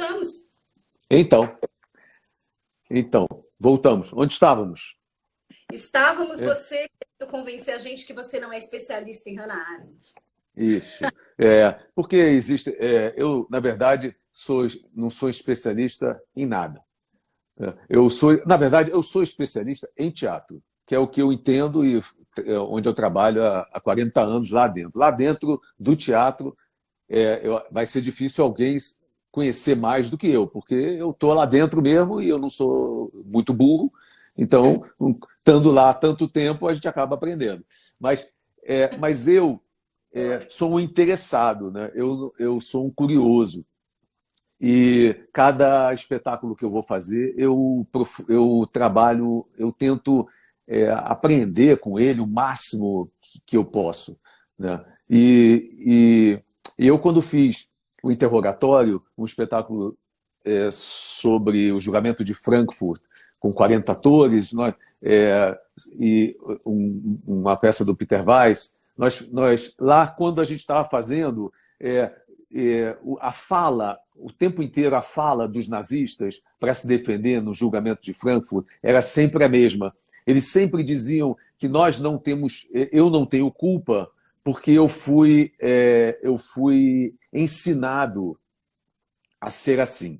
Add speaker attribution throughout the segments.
Speaker 1: voltamos.
Speaker 2: Então, então, voltamos. Onde estávamos?
Speaker 1: Estávamos
Speaker 2: É,
Speaker 1: você querendo convencer a gente que você não é especialista em Hannah Arendt.
Speaker 2: isso. Porque existe. Eu, na verdade, não sou especialista em nada. Na verdade, eu sou especialista em teatro, que é o que eu entendo e onde eu trabalho há 40 anos lá dentro. Lá dentro do teatro, vai ser difícil alguém conhecer mais do que eu, porque eu estou lá dentro mesmo e eu não sou muito burro, então, estando lá há tanto tempo, a gente acaba aprendendo. Mas eu sou um interessado, né? Eu sou um curioso. E cada espetáculo que eu vou fazer, eu trabalho, eu tento aprender com ele o máximo que eu posso, né? E eu, quando fiz o Interrogatório, um espetáculo sobre o julgamento de Frankfurt, com 40 atores, é, e uma peça do Peter Weiss, lá, quando a gente estava fazendo, a fala, o tempo inteiro a fala dos nazistas para se defender no julgamento de Frankfurt era sempre a mesma. Eles sempre diziam que eu não tenho culpa porque eu fui ensinado a ser assim.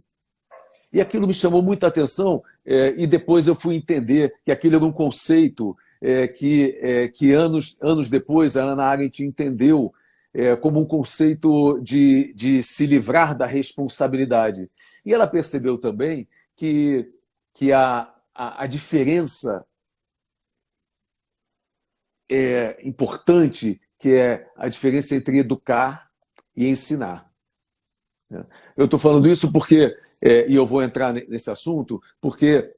Speaker 2: E aquilo me chamou muita atenção, e depois eu fui entender que aquilo era um conceito que anos depois a Hannah Arendt entendeu como um conceito de se livrar da responsabilidade. E ela percebeu também que a diferença importante, que é a diferença entre educar e ensinar. Eu estou falando isso porque, e eu vou entrar nesse assunto, porque,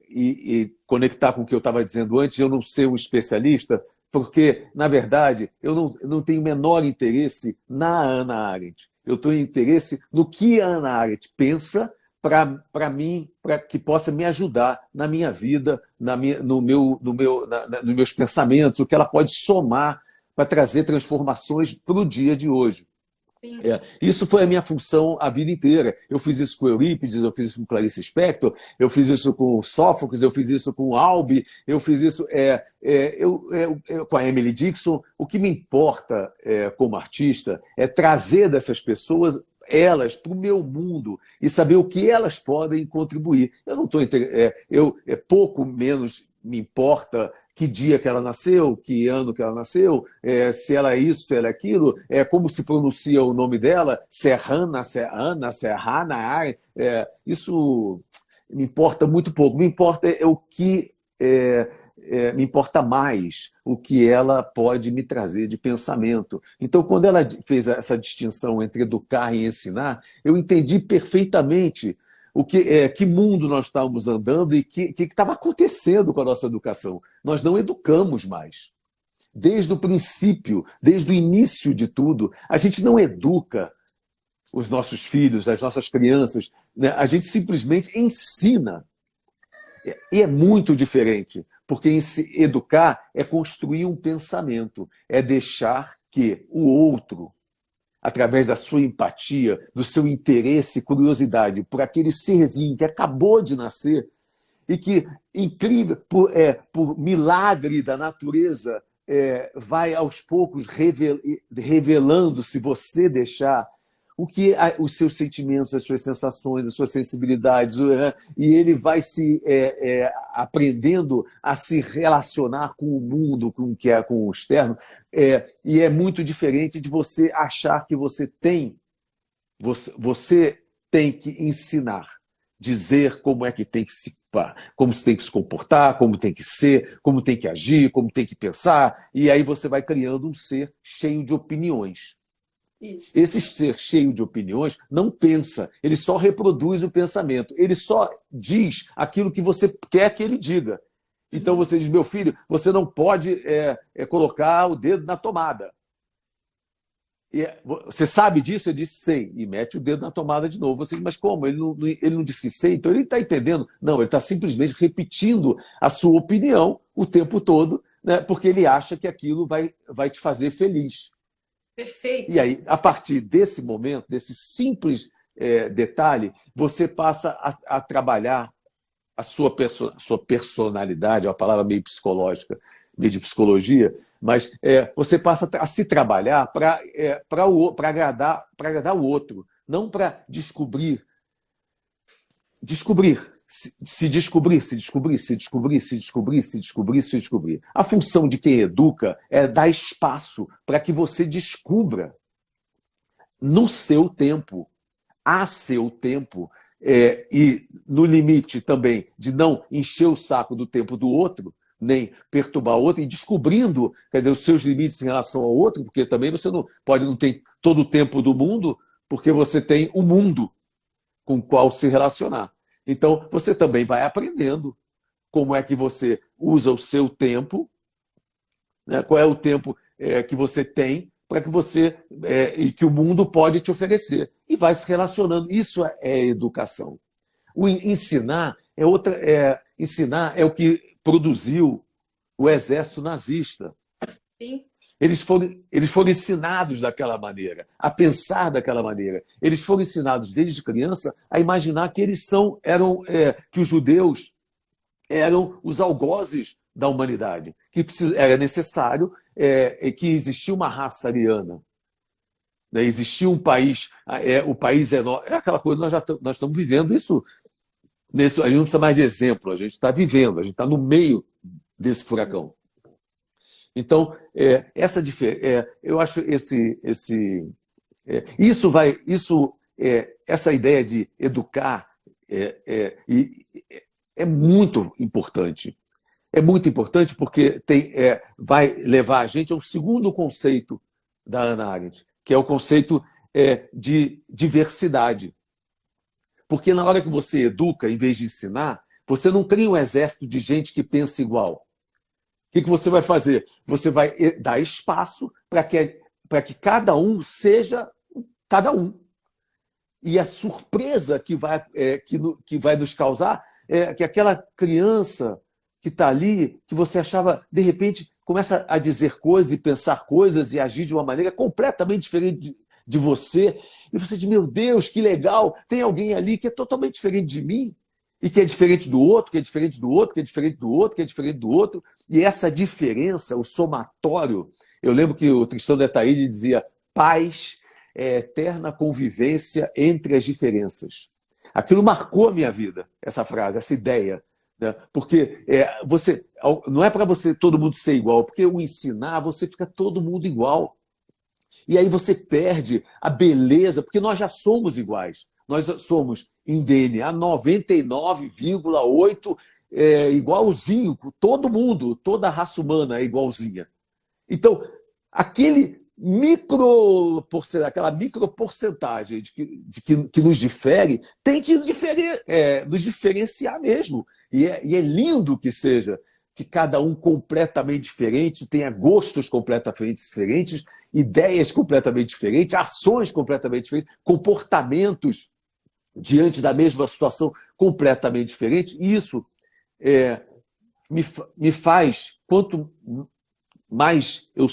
Speaker 2: e conectar com o que eu estava dizendo antes, eu não ser um especialista, porque, na verdade, eu não tenho o menor interesse na Hannah Arendt. Eu tenho interesse no que a Hannah Arendt pensa para mim, para que possa me ajudar na minha vida, nos meus pensamentos, o que ela pode somar para trazer transformações para o dia de hoje.
Speaker 1: Sim.
Speaker 2: Isso foi a minha função a vida inteira. Eu fiz isso com Eurípides, eu fiz isso com Clarice Lispector, eu fiz isso com Sófocles, eu fiz isso com Albi, eu fiz isso com a Emily Dickinson. O que me importa como artista é trazer dessas pessoas elas para o meu mundo e saber o que elas podem contribuir. Eu não estou pouco menos me importa que dia que ela nasceu, que ano que ela nasceu, se ela é isso, se ela é aquilo, como se pronuncia o nome dela, se é Hannah, se é Ana, se é Hannah. Isso me importa muito pouco. Me importa o que me importa mais o que ela pode me trazer de pensamento. Então, quando ela fez essa distinção entre educar e ensinar, eu entendi perfeitamente que mundo nós estávamos andando e o que estava acontecendo com a nossa educação. Nós não educamos mais. Desde o princípio, desde o início de tudo, a gente não educa os nossos filhos, as nossas crianças, né? A gente simplesmente ensina. E é muito diferente, porque educar é construir um pensamento, é deixar que o outro, através da sua empatia, do seu interesse e curiosidade por aquele serzinho que acabou de nascer e que, incrível, por milagre da natureza, vai aos poucos revelando, se você deixar, os seus sentimentos, as suas sensações, as suas sensibilidades, e ele vai se aprendendo a se relacionar com o mundo, com o externo, e é muito diferente de você achar que você tem que ensinar, dizer como é que tem que como se tem que se comportar, como tem que ser, como tem que agir, como tem que pensar, e aí você vai criando um ser cheio de opiniões.
Speaker 1: Isso.
Speaker 2: Esse ser cheio de opiniões não pensa, ele só reproduz o pensamento, ele só diz aquilo que você quer que ele diga. Então você diz, meu filho, você não pode colocar o dedo na tomada. Você sabe disso? Ele disse, sei. E mete o dedo na tomada de novo. Você diz, mas como? Ele não disse que sei, então ele está entendendo. Não, ele está simplesmente repetindo a sua opinião o tempo todo, né, porque ele acha que aquilo vai te fazer feliz.
Speaker 1: Perfeito.
Speaker 2: E aí, a partir desse momento, desse simples detalhe, você passa a trabalhar a sua personalidade, é uma palavra meio psicológica, meio de psicologia, mas você passa a se trabalhar para agradar o outro, não para descobrir, se descobrir. A função de quem educa é dar espaço para que você descubra no seu tempo, a seu tempo, e no limite também de não encher o saco do tempo do outro, nem perturbar o outro, e descobrindo, quer dizer, os seus limites em relação ao outro, porque também você não ter todo o tempo do mundo, porque você tem o mundo com o qual se relacionar. Então, você também vai aprendendo como é que você usa o seu tempo, né? Qual é o tempo que você tem para que você e que o mundo pode te oferecer. E vai se relacionando. Isso é educação. O ensinar é outra. Ensinar é o que produziu o exército nazista.
Speaker 1: Sim.
Speaker 2: Eles foram ensinados daquela maneira, a pensar daquela maneira. Eles foram ensinados desde criança a imaginar que que os judeus eram os algozes da humanidade, que era necessário que existia uma raça ariana, né? Existia um país, o país é aquela coisa, nós estamos vivendo isso. A gente não precisa mais de exemplo, a gente está vivendo, a gente está no meio desse furacão. Então, eu acho essa ideia de educar é muito importante. É muito importante porque vai levar a gente ao segundo conceito da Hannah Arendt, que é o conceito de diversidade. Porque na hora que você educa, em vez de ensinar, você não cria um exército de gente que pensa igual. O que você vai fazer? Você vai dar espaço para que cada um seja cada um. E a surpresa que vai nos causar é que aquela criança que está ali, que você achava, de repente, começa a dizer coisas e pensar coisas e agir de uma maneira completamente diferente de você. E você diz, meu Deus, que legal, tem alguém ali que é totalmente diferente de mim. E que é diferente do outro, que é diferente do outro, que é diferente do outro, que é diferente do outro. E essa diferença, o somatório, eu lembro que o Tristão de Ataíde dizia, paz é eterna convivência entre as diferenças. Aquilo marcou a minha vida, essa frase, essa ideia. Né? Porque não é para você todo mundo ser igual, porque o ensinar, você fica todo mundo igual. E aí você perde a beleza, porque nós já somos iguais. Nós somos em DNA 99,8 igualzinho, todo mundo, toda a raça humana é igualzinha. Então, aquela microporcentagem que nos difere tem que nos diferenciar mesmo. E é lindo que seja que cada um completamente diferente, tenha gostos completamente diferentes, ideias completamente diferentes, ações completamente diferentes, comportamentos diante da mesma situação completamente diferente. E isso me faz, quanto mais eu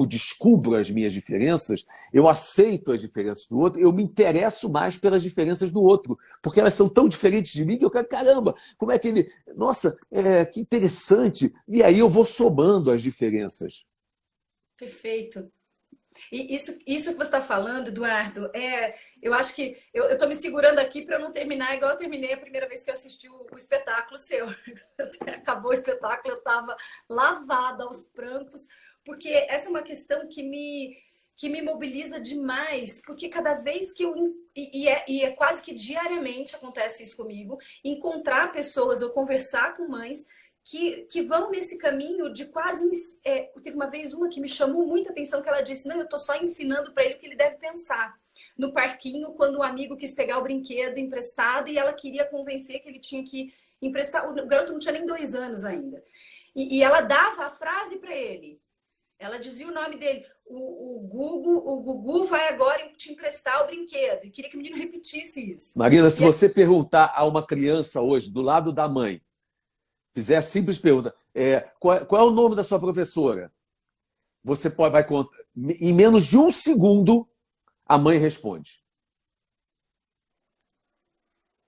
Speaker 2: descubro as minhas diferenças, eu aceito as diferenças do outro, eu me interesso mais pelas diferenças do outro, porque elas são tão diferentes de mim que eu quero, caramba, como é que ele... Nossa, que interessante! E aí eu vou somando as diferenças.
Speaker 1: Perfeito. E isso que você está falando, Eduardo, eu acho que eu estou me segurando aqui para eu não terminar igual eu terminei a primeira vez que eu assisti o espetáculo seu. Acabou o espetáculo, eu estava lavada aos prantos, porque essa é uma questão que me mobiliza demais, porque cada vez que é quase que diariamente acontece isso comigo, encontrar pessoas ou conversar com mães que vão nesse caminho de quase... teve uma vez uma que me chamou muita atenção, que ela disse, não, eu tô só ensinando para ele o que ele deve pensar. No parquinho, quando um amigo quis pegar o brinquedo emprestado e ela queria convencer que ele tinha que emprestar. O garoto não tinha nem 2 anos ainda. E ela dava a frase para ele. Ela dizia o nome dele. O Gugu vai agora te emprestar o brinquedo. E queria que o menino repetisse isso.
Speaker 2: Marina, se você perguntar a uma criança hoje, do lado da mãe, fizer a simples pergunta, qual é o nome da sua professora? Você vai contar. Em menos de 1 segundo, a mãe responde.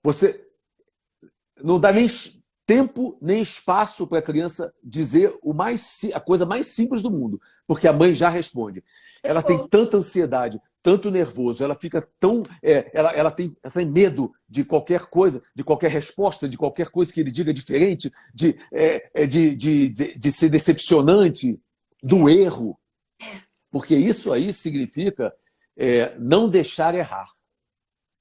Speaker 2: Você não dá nem tempo nem espaço para a criança dizer a coisa mais simples do mundo, porque a mãe já responde. Ela tem
Speaker 1: Responde.
Speaker 2: tanta ansiedade, tanto nervoso, ela fica tão. Ela tem medo de qualquer coisa, de qualquer resposta, de qualquer coisa que ele diga diferente, de ser decepcionante, do erro. Porque isso aí significa não deixar errar.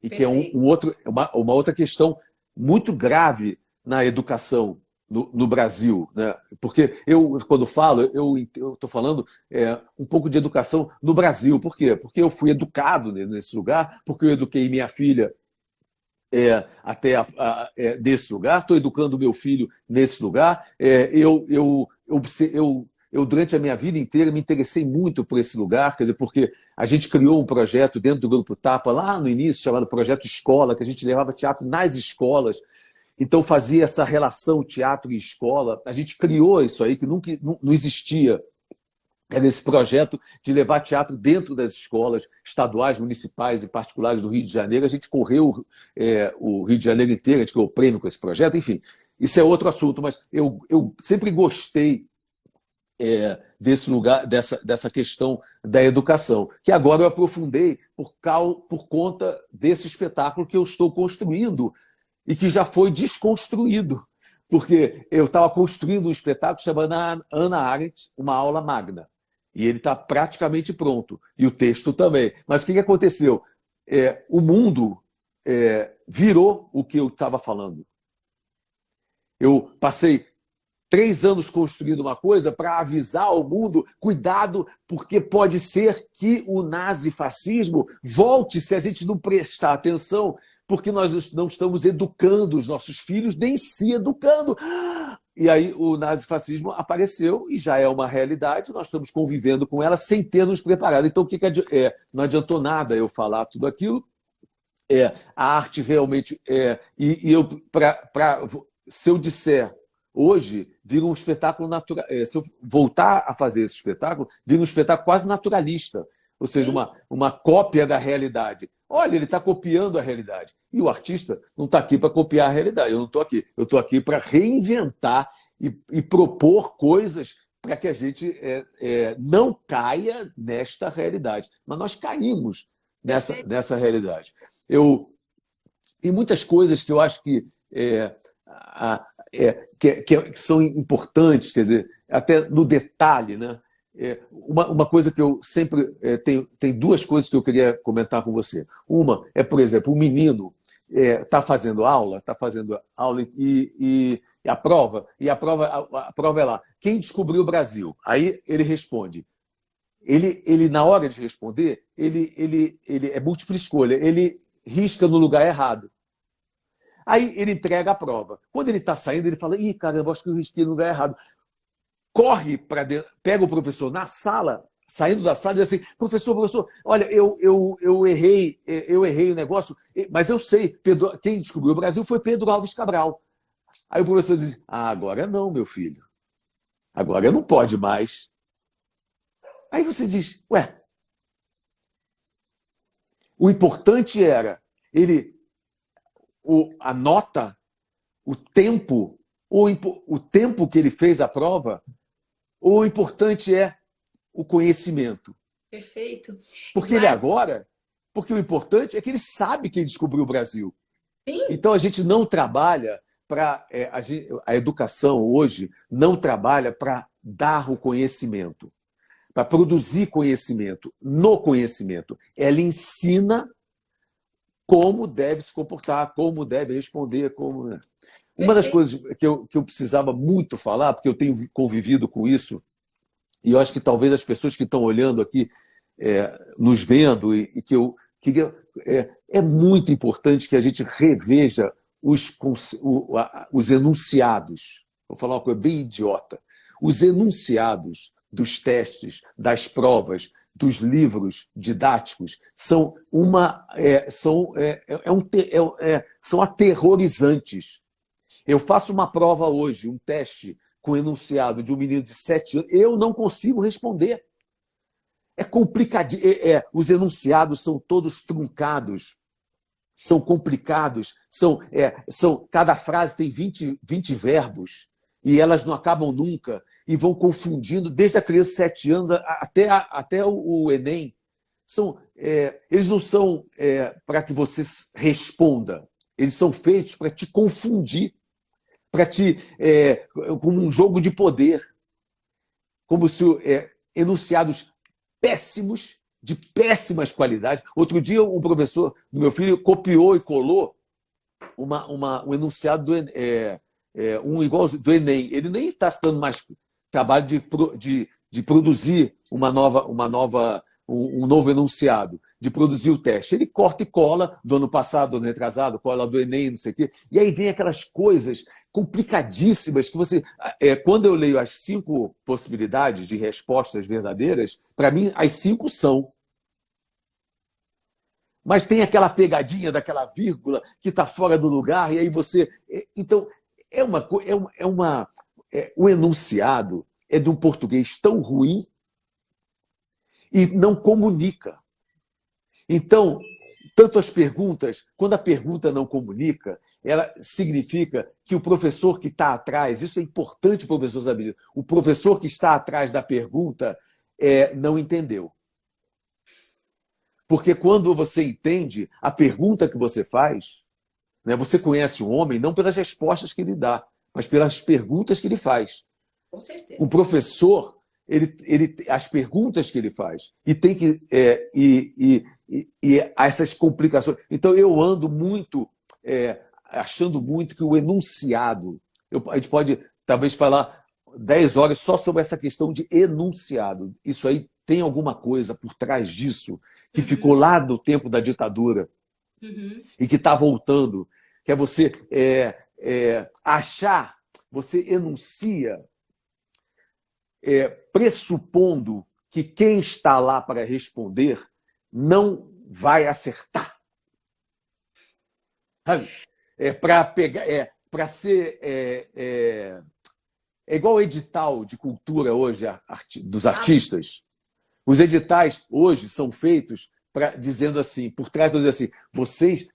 Speaker 2: E que é uma outra questão muito grave na educação no Brasil, né? Porque quando falo, eu estou falando um pouco de educação no Brasil. Por quê? Porque eu fui educado nesse lugar, porque eu eduquei minha filha até desse lugar, estou educando meu filho nesse lugar. Eu, durante a minha vida inteira, me interessei muito por esse lugar, quer dizer, porque a gente criou um projeto dentro do Grupo Tapa, lá no início, chamado Projeto Escola, que a gente levava teatro nas escolas. Então, fazia essa relação teatro e escola. A gente criou isso aí, que nunca não existia. Era esse projeto de levar teatro dentro das escolas estaduais, municipais e particulares do Rio de Janeiro. A gente correu o Rio de Janeiro inteiro, a gente ganhou prêmio com esse projeto. Enfim, isso é outro assunto, mas eu sempre gostei desse lugar, dessa questão da educação, que agora eu aprofundei por conta desse espetáculo que eu estou construindo e que já foi desconstruído, porque eu estava construindo um espetáculo chamado Hannah Arendt, uma aula magna, e ele está praticamente pronto, e o texto também. Mas o que aconteceu? O mundo virou o que eu estava falando. Eu passei 3 anos construindo uma coisa para avisar ao mundo, cuidado, porque pode ser que o nazifascismo volte se a gente não prestar atenção, porque nós não estamos educando os nossos filhos, nem se educando. E aí o nazifascismo apareceu e já é uma realidade, nós estamos convivendo com ela sem ter nos preparado. Então, não adiantou nada eu falar tudo aquilo. A arte realmente se eu disser hoje, vira um espetáculo natural. Se eu voltar a fazer esse espetáculo, vira um espetáculo quase naturalista, ou seja, uma cópia da realidade. Olha, ele está copiando a realidade. E o artista não está aqui para copiar a realidade. Eu não estou aqui. Eu estou aqui para reinventar e propor coisas para que a gente não caia nesta realidade. Mas nós caímos nessa realidade. Tem muitas coisas que eu acho que são importantes, quer dizer, até no detalhe, né? Uma coisa que eu sempre tem 2 coisas que eu queria comentar com você. Uma é, por exemplo, o menino está fazendo aula e a prova é lá. Quem descobriu o Brasil? Aí ele responde. Ele na hora de responder, ele é múltipla escolha. Ele risca no lugar errado. Aí ele entrega a prova. Quando ele está saindo, ele fala: ih, caramba, acho que eu risquei no lugar errado. Corre para dentro, pega o professor na sala, saindo da sala, e diz assim: professor, olha, eu errei o negócio, mas eu sei, quem descobriu o Brasil foi Pedro Alves Cabral. Aí o professor diz: agora não, meu filho. Agora não pode mais. Aí você diz: ué, o importante era a nota, o tempo que ele fez a prova, ou o importante é o conhecimento?
Speaker 1: Perfeito.
Speaker 2: Porque o importante é que ele sabe quem descobriu o Brasil.
Speaker 1: Sim.
Speaker 2: Então a gente não trabalha a educação hoje não trabalha para dar o conhecimento, para produzir conhecimento no conhecimento. Ela ensina como deve se comportar, como deve responder, como. Uma das coisas que eu precisava muito falar, porque eu tenho convivido com isso, e eu acho que talvez as pessoas que estão olhando aqui, nos vendo, e que eu queria. É muito importante que a gente reveja os enunciados. Vou falar uma coisa bem idiota. Os enunciados dos testes, das provas, dos livros didáticos são aterrorizantes. Eu faço uma prova hoje, um teste com enunciado de um menino de 7 anos, eu não consigo responder. É complicadinho. Os enunciados são todos truncados. são complicados, cada frase tem 20 verbos e elas não acabam nunca e vão confundindo desde a criança de 7 anos até o Enem. Eles não são para que você responda, eles são feitos para te confundir, como um jogo de poder, como se enunciados péssimos, de péssimas qualidades. Outro dia, um professor do meu filho copiou e colou um enunciado um igual do Enem. Ele nem está se dando mais trabalho de produzir um novo enunciado, de produzir o teste. Ele corta e cola do ano passado, do ano retrasado, cola do Enem, não sei o quê. E aí vem aquelas coisas complicadíssimas que você... quando eu leio as 5 possibilidades de respostas verdadeiras, para mim, as 5 são. Mas tem aquela pegadinha daquela vírgula que está fora do lugar, e aí você... Então, o enunciado é de um português tão ruim e não comunica. Então, tanto as perguntas, quando a pergunta não comunica, ela significa que o professor que está atrás, isso é importante o professor saber, o professor que está atrás da pergunta não entendeu. Porque quando você entende a pergunta que você faz, né, você conhece o homem não pelas respostas que ele dá, mas pelas perguntas que ele faz.
Speaker 1: Com certeza.
Speaker 2: O professor, as perguntas que ele faz, e tem que essas complicações. Então eu ando muito achando muito que o enunciado, a gente pode talvez falar 10 horas só sobre essa questão de enunciado. Isso aí tem alguma coisa por trás disso que ficou lá do tempo da ditadura e que está voltando, que é você achar, você enuncia pressupondo que quem está lá para responder não vai acertar. Para ser... é igual o edital de cultura hoje dos artistas. Os editais hoje são feitos dizendo assim, por trás dizendo assim, vocês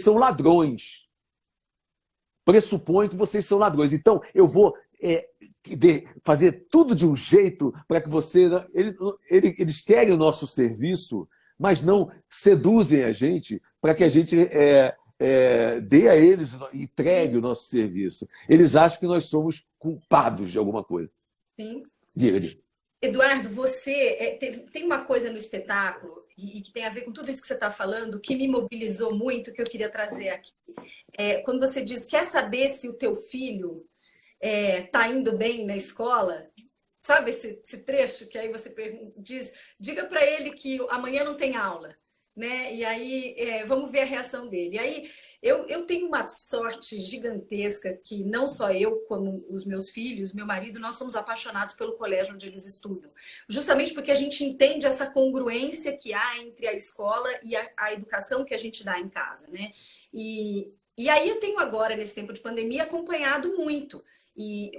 Speaker 2: são ladrões. Pressupõe que vocês são ladrões. Então, eu vou fazer tudo de um jeito para que você... Eles querem o nosso serviço, mas não seduzem a gente para que a gente dê a eles, entregue o nosso serviço. Eles acham que nós somos culpados de alguma coisa.
Speaker 1: Sim.
Speaker 2: Diga.
Speaker 1: Eduardo, você tem uma coisa no espetáculo e que tem a ver com tudo isso que você está falando, que me mobilizou muito, que eu queria trazer aqui. Quando você diz, quer saber se o teu filho está indo bem na escola? Sabe esse trecho que aí você diz, diga para ele que amanhã não tem aula, né? E aí vamos ver a reação dele. E aí eu tenho uma sorte gigantesca que não só eu, como os meus filhos, meu marido, nós somos apaixonados pelo colégio onde eles estudam. Justamente porque a gente entende essa congruência que há entre a escola e a educação que a gente dá em casa, né? E aí eu tenho agora, nesse tempo de pandemia, acompanhado muito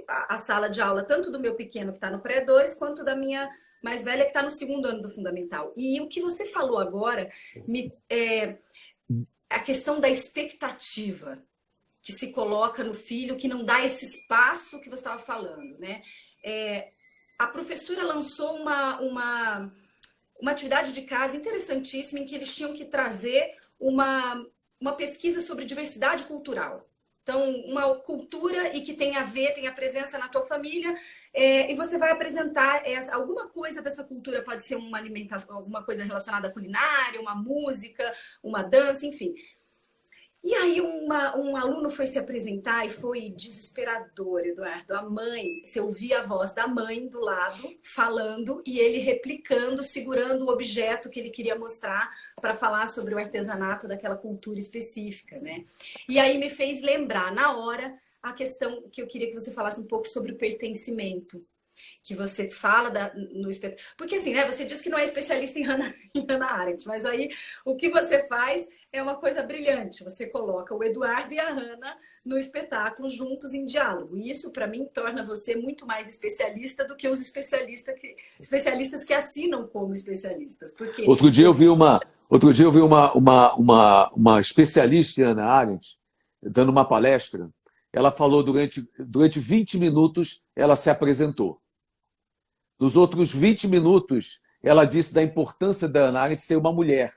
Speaker 1: a sala de aula, tanto do meu pequeno que está no pré-2, quanto da minha mais velha que está no 2º ano do fundamental. E o que você falou agora a questão da expectativa que se coloca no filho, que não dá esse espaço que você estava falando, né? A professora lançou uma atividade de casa interessantíssima em que eles tinham que trazer uma pesquisa sobre diversidade cultural. Então, uma cultura e que tem a presença na tua família, e você vai apresentar alguma coisa dessa cultura, pode ser uma alimentação, alguma coisa relacionada à culinária, uma música, uma dança, enfim. E aí um aluno foi se apresentar e foi desesperador, Eduardo. A mãe, você ouvia a voz da mãe do lado falando e ele replicando, segurando o objeto que ele queria mostrar para falar sobre o artesanato daquela cultura específica, né? E aí me fez lembrar na hora a questão que eu queria que você falasse um pouco sobre o pertencimento. que você fala no espetáculo. Porque assim, né? Você diz que não é especialista em Hannah Arendt, mas aí o que você faz é uma coisa brilhante. Você coloca o Eduardo e a Hannah no espetáculo juntos em diálogo. E isso, para mim, torna você muito mais especialista do que os especialistas que assinam como especialistas. Porque
Speaker 2: Outro dia eu vi uma especialista em Hannah Arendt dando uma palestra. Ela falou durante 20 minutos, ela se apresentou. Nos outros 20 minutos, ela disse da importância da Hannah Arendt ser uma mulher.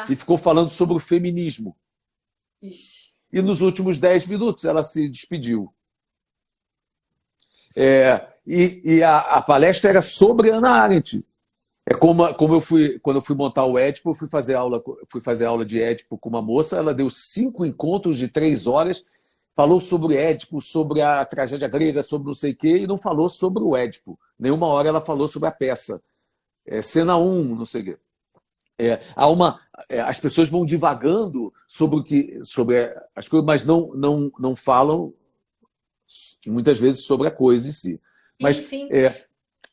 Speaker 2: E ficou falando sobre o feminismo.
Speaker 1: Ixi.
Speaker 2: E nos últimos 10 minutos, ela se despediu. A palestra era sobre Hannah Arendt. Como quando eu fui montar o Édipo, eu fui fazer aula de Édipo com uma moça, ela deu 5 encontros de 3 horas, falou sobre Édipo, sobre a tragédia grega, sobre não sei o quê, e não falou sobre o Édipo. Nenhuma hora ela falou sobre a peça. Cena 1, não sei o quê. As pessoas vão divagando sobre as coisas, mas não falam muitas vezes sobre a coisa em si. Mas
Speaker 1: Sim.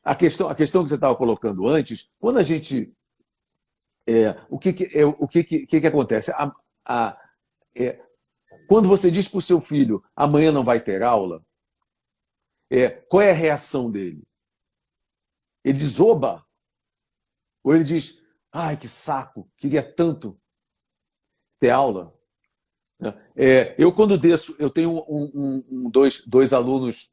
Speaker 2: A questão que você estava colocando antes, quando a gente o que acontece? Quando você diz para o seu filho amanhã não vai ter aula, qual é a reação dele? Ele diz oba, ou ele diz ai, que saco, queria tanto ter aula. Eu, quando desço, eu tenho dois alunos,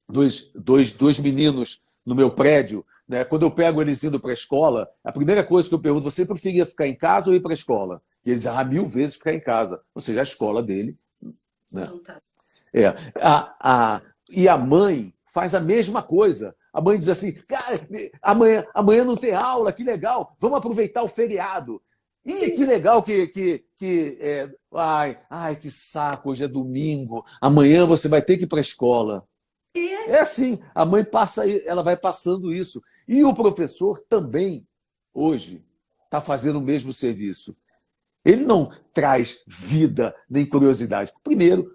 Speaker 2: dois meninos no meu prédio. Né? Quando eu pego eles indo para a escola, a primeira coisa que eu pergunto, você preferia ficar em casa ou ir para a escola? E eles dizem, 1000 vezes ficar em casa. Ou seja, a escola dele. Né? E a mãe faz a mesma coisa. A mãe diz assim, cara, amanhã não tem aula, que legal, vamos aproveitar o feriado. Ih, que legal ai, que saco, hoje é domingo, amanhã você vai ter que ir para a escola. É assim, a mãe ela vai passando isso. E o professor também, hoje, está fazendo o mesmo serviço. Ele não traz vida nem curiosidade. Primeiro,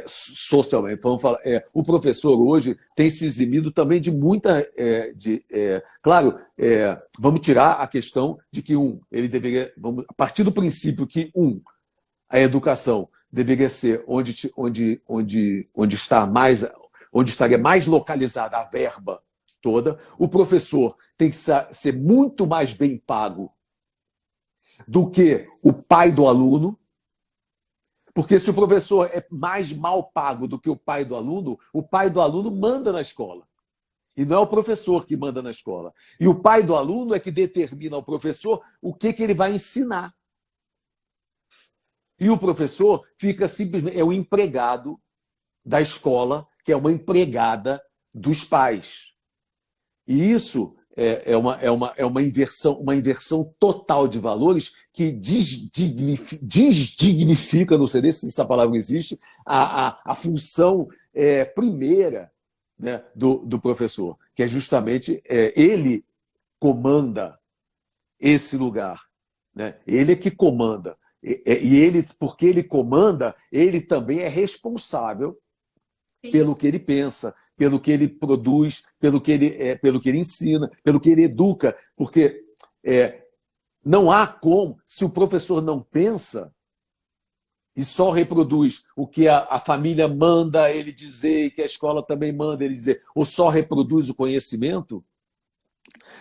Speaker 2: socialmente, vamos falar, o professor hoje tem se eximido também de muita. Claro, vamos tirar a questão de que ele deveria. A partir do princípio que a educação deveria ser onde estaria mais localizada a verba toda, o professor tem que ser muito mais bem pago do que o pai do aluno, porque se o professor é mais mal pago do que o pai do aluno manda na escola. E não é o professor que manda na escola. E o pai do aluno é que determina ao professor o que ele vai ensinar. E o professor fica simplesmente, é o empregado da escola, que é uma empregada dos pais. E isso é uma inversão total de valores que desdignifica, não sei se essa palavra existe, a função primeira, né, do professor, que é justamente ele comanda esse lugar. Né? Ele é que comanda. Porque ele comanda, ele também é responsável pelo que ele pensa, pelo que ele produz, pelo que ele ensina, pelo que ele educa. Porque não há como, se o professor não pensa e só reproduz o que a família manda ele dizer e que a escola também manda ele dizer, ou só reproduz o conhecimento,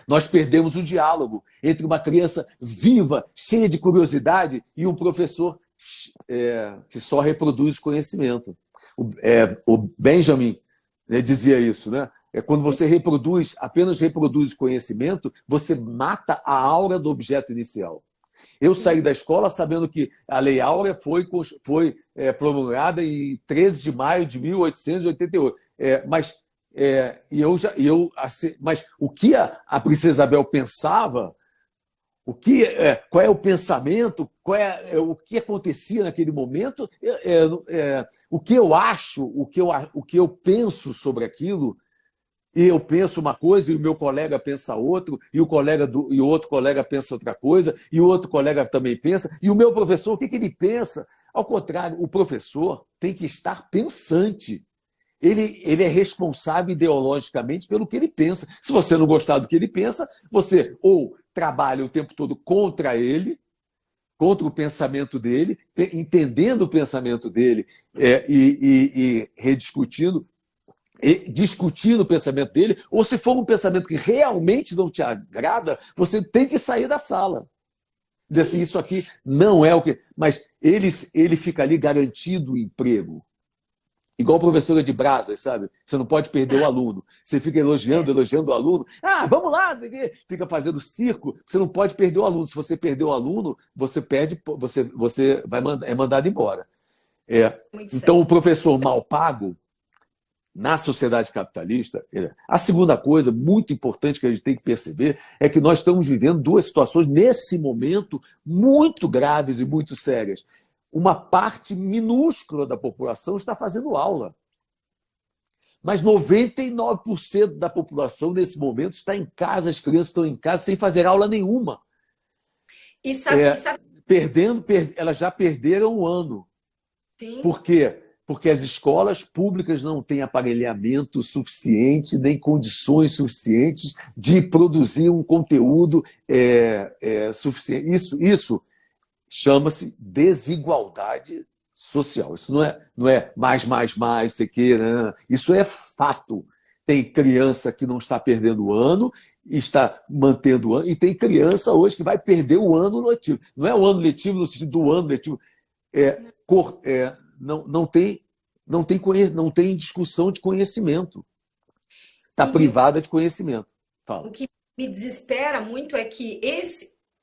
Speaker 2: nós perdemos o diálogo entre uma criança viva, cheia de curiosidade, e um professor que só reproduz conhecimento. O Benjamin dizia isso, né? Quando você apenas reproduz conhecimento, você mata a aura do objeto inicial. Eu saí da escola sabendo que a Lei Áurea foi promulgada em 13 de maio de 1888. Mas o que a Princesa Isabel pensava, qual é o pensamento, o que acontecia naquele momento, o que eu acho, o que eu penso sobre aquilo, e eu penso uma coisa e o meu colega pensa outro, e o outro colega pensa outra coisa, e o outro colega também pensa, e o meu professor, o que ele pensa? Ao contrário, o professor tem que estar pensante. Ele é responsável ideologicamente pelo que ele pensa. Se você não gostar do que ele pensa, você ou trabalha o tempo todo contra ele, contra o pensamento dele, entendendo o pensamento dele e rediscutindo, e discutindo o pensamento dele, ou se for um pensamento que realmente não te agrada, você tem que sair da sala. Dizer assim, isso aqui não é o que... Mas ele fica ali garantido o emprego. Igual professora de brasas, sabe? Você não pode perder o aluno. Você fica elogiando o aluno. Ah, vamos lá, não sei o quê. Fica fazendo circo. Você não pode perder o aluno. Se você perder o aluno, você perde, você é mandado embora. Então, o professor mal pago, na sociedade capitalista, a segunda coisa muito importante que a gente tem que perceber é que nós estamos vivendo duas situações, nesse momento, muito graves e muito sérias. Uma parte minúscula da população está fazendo aula. Mas 99% da população, nesse momento, está em casa, as crianças estão em casa sem fazer aula nenhuma. Elas já perderam um ano.
Speaker 1: Sim.
Speaker 2: Por quê? Porque as escolas públicas não têm aparelhamento suficiente, nem condições suficientes de produzir um conteúdo suficiente. Isso chama-se desigualdade social. Isso não é mais, sei que, né? Isso é fato. Tem criança que não está perdendo o ano, está mantendo o ano, e tem criança hoje que vai perder o ano letivo. Não é o ano letivo no sentido do ano letivo. Não tem discussão de conhecimento. Está privada de conhecimento. Fala.
Speaker 1: O que me desespera muito é que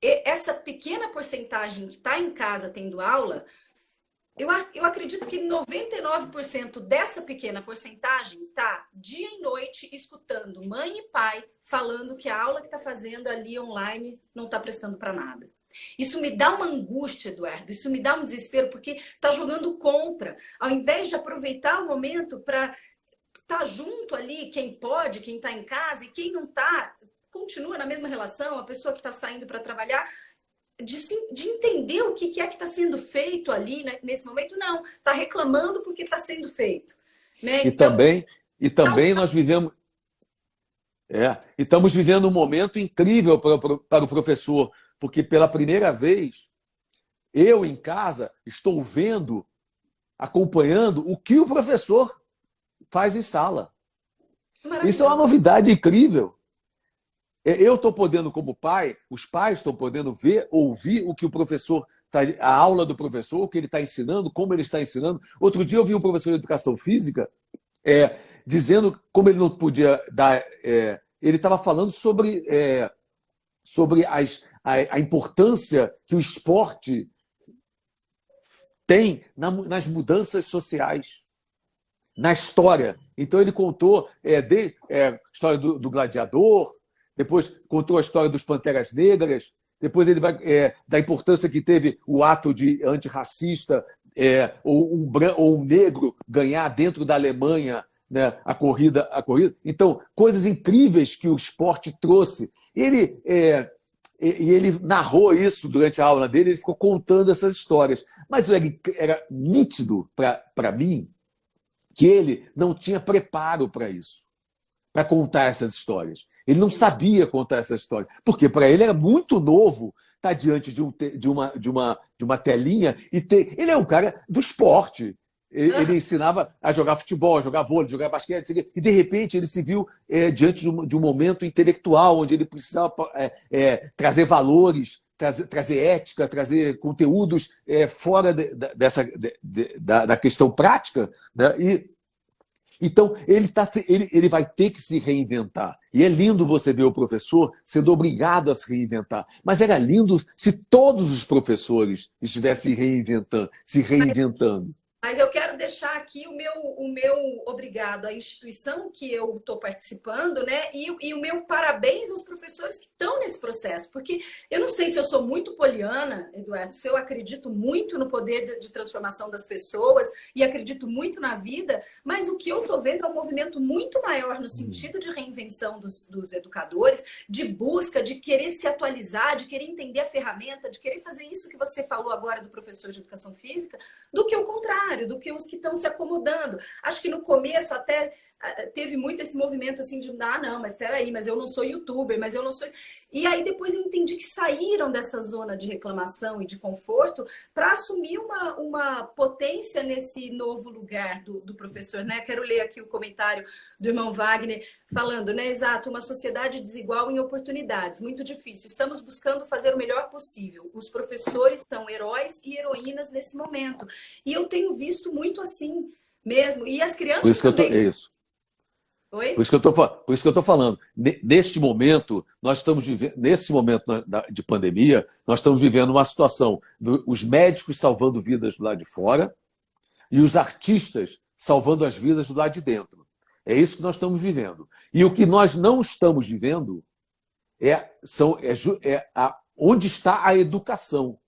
Speaker 1: essa pequena porcentagem que está em casa tendo aula, eu acredito que 99% dessa pequena porcentagem está dia e noite escutando mãe e pai falando que a aula que está fazendo ali online não está prestando para nada. Isso me dá uma angústia, Eduardo, isso me dá um desespero, porque está jogando contra. Ao invés de aproveitar o momento para estar junto ali, quem pode, quem está em casa, e quem não está, continua na mesma relação, a pessoa que está saindo para trabalhar, de entender o que é que está sendo feito ali, né, nesse momento, não. Está reclamando porque está sendo feito. Né? Então,
Speaker 2: também nós vivemos... e estamos vivendo um momento incrível para o professor, porque pela primeira vez, eu em casa estou vendo, acompanhando o que o professor faz em sala. Isso é uma novidade incrível. Eu estou podendo, como pai, os pais estão podendo ver, ouvir o que o professor, a aula do professor, o que ele está ensinando, como ele está ensinando. Outro dia eu vi um professor de educação física dizendo como ele não podia dar... ele estava falando sobre a importância que o esporte tem nas mudanças sociais, na história. Então ele contou a história do gladiador, depois contou a história dos Panteras Negras, depois ele vai da importância que teve o ato de antirracista ou um negro ganhar dentro da Alemanha, né, a corrida. Então, coisas incríveis que o esporte trouxe. Ele narrou isso durante a aula dele, ele ficou contando essas histórias. Mas era nítido para mim que ele não tinha preparo para isso, para contar essas histórias. Ele não sabia contar essas histórias, porque para ele era muito novo estar diante de uma telinha e ter... Ele é um cara do esporte. Ele ensinava a jogar futebol, a jogar vôlei, jogar basquete, e de repente ele se viu diante de um momento intelectual, onde ele precisava trazer valores, trazer ética, trazer conteúdos fora da questão prática, né? Então, ele vai ter que se reinventar. E é lindo você ver o professor sendo obrigado a se reinventar. Mas era lindo se todos os professores estivessem se reinventando.
Speaker 1: Mas eu quero deixar aqui o meu obrigado à instituição que eu estou participando, né? E o meu parabéns aos professores que estão nesse processo. Porque eu não sei se eu sou muito poliana, Eduardo, se eu acredito muito no poder de transformação das pessoas e acredito muito na vida, mas o que eu estou vendo é um movimento muito maior no sentido de reinvenção dos educadores, de busca, de querer se atualizar, de querer entender a ferramenta, de querer fazer isso que você falou agora do professor de educação física, do que o contrário. contrário, do que os que estão se acomodando. Acho que no começo até teve muito esse movimento assim de, não, mas espera aí, mas eu não sou youtuber, mas eu não sou... E aí depois eu entendi que saíram dessa zona de reclamação e de conforto para assumir uma potência nesse novo lugar do professor, né? Quero ler aqui o comentário do irmão Wagner falando, né? Exato, uma sociedade desigual em oportunidades, muito difícil. Estamos buscando fazer o melhor possível. Os professores são heróis e heroínas nesse momento. E eu tenho visto muito assim mesmo. E as
Speaker 2: Por
Speaker 1: crianças
Speaker 2: isso que
Speaker 1: também.
Speaker 2: é isso.
Speaker 1: Oi?
Speaker 2: Por isso que eu estou falando. Neste momento, nós estamos vivendo, nesse momento de pandemia, nós estamos vivendo uma situação dos médicos salvando vidas do lado de fora e os artistas salvando as vidas do lado de dentro. É isso que nós estamos vivendo. E o que nós não estamos vivendo onde está a educação.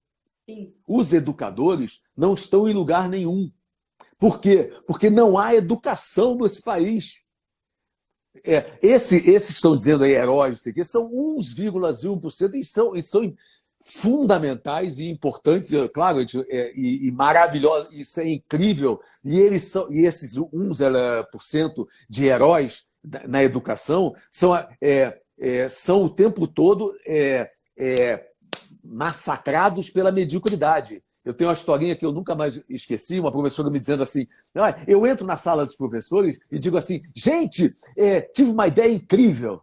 Speaker 1: Sim.
Speaker 2: Os educadores não estão em lugar nenhum. Por quê? Porque não há educação nesse país. Esses que estão dizendo aí heróis, são 1,1% e são fundamentais e importantes, claro, e maravilhosos, isso é incrível. E esses 1% de heróis na educação são o tempo todo massacrados pela mediocridade. Eu tenho uma historinha que eu nunca mais esqueci, uma professora me dizendo assim, eu entro na sala dos professores e digo assim, gente, tive uma ideia incrível.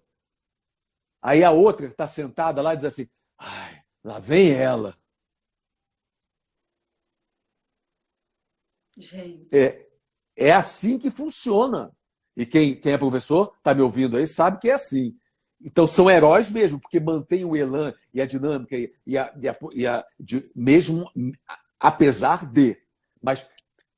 Speaker 2: Aí a outra está sentada lá e diz assim, ai, lá vem ela.
Speaker 1: Gente.
Speaker 2: É assim que funciona. E quem é professor, está me ouvindo aí, sabe que é assim. Então, são heróis mesmo, porque mantêm o elan e a dinâmica, mesmo apesar de. Mas,